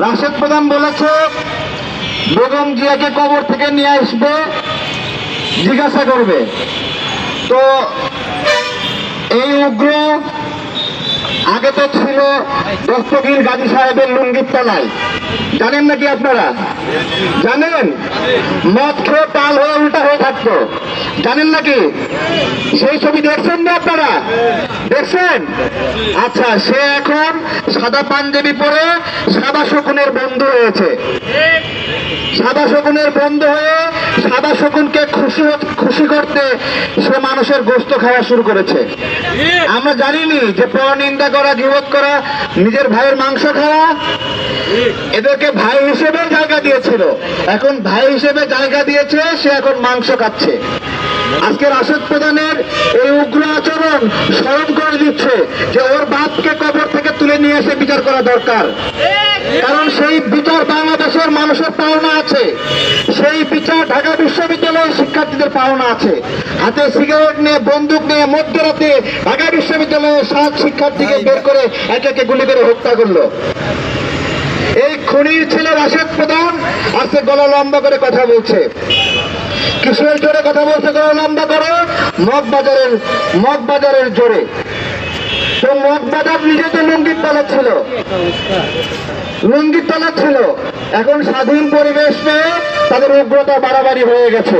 রাশেদ প্রধান বলেছে বেগম জিয়াকে কবর থেকে নিয়ে আসবে, জিজ্ঞাসা করবে। তো এই উগ্র আগে তো ছিল দস্তগীর গাজী সাহেবের লুঙ্গির তলায়, জানেন নাকি আপনারা? জানেন? মদ খেয়ে পাল হয়ে উল্টা হয়ে থাকতো, জানেন নাকি? সেই ছবি দেখছেন না আপনারা? দেখছেন? আচ্ছা, সে এখন সাদা পাঞ্জাবি পরে সাদা শকুনের বন্ধু হয়েছে। সাদা শকুনের বন্ধু হয়ে সাদা শকুনকে খুশি করতে সে মানুষের গোশত খাওয়া শুরু করেছে। আমরা জানিনি যে পরনিন্দা করা, গীবত করা, নিজের ভাইয়ের মাংস খাওয়া, এদেরকে ভাই হিসেবে জায়গা দিয়েছিল। এখন ভাই হিসেবে জায়গা দিয়েছে, সে এখন মাংস খাচ্ছে। আজকে রাশেদ প্রধানের এই উগ্র আচরণ স্মরণ করে দিচ্ছে যে ওর বাপকে কবর থেকে তুলে নিয়ে এসে বিচার করা দরকার। কারণ সেই বিচার বাংলাদেশের মানুষের পাওনা আছে, সেই বিচার ঢাকা বিশ্ববিদ্যালয়ের শিক্ষার্থীদের পাওনা আছে। হাতে সিগারেট নিয়ে, বন্দুক নিয়ে মধ্যরাতে ঢাকা বিশ্ববিদ্যালয়ের 7 শিক্ষার্থীকে বের করে একে একে গুলি করে হত্যা করলো। এই খুনির ছেলে রাশেদ প্রধান আজকে গলা লম্বা করে কথা বলছে। কিসের জোরে কথা বলছে গলা লম্বা করে? মগবাজারের জোরে। তো মগবাজার নিজে তো লুঙ্গির তলা ছিল, এখন স্বাধীন পরিবেশ পেয়ে তাদের উগ্রতা বাড়াবাড়ি হয়ে গেছে।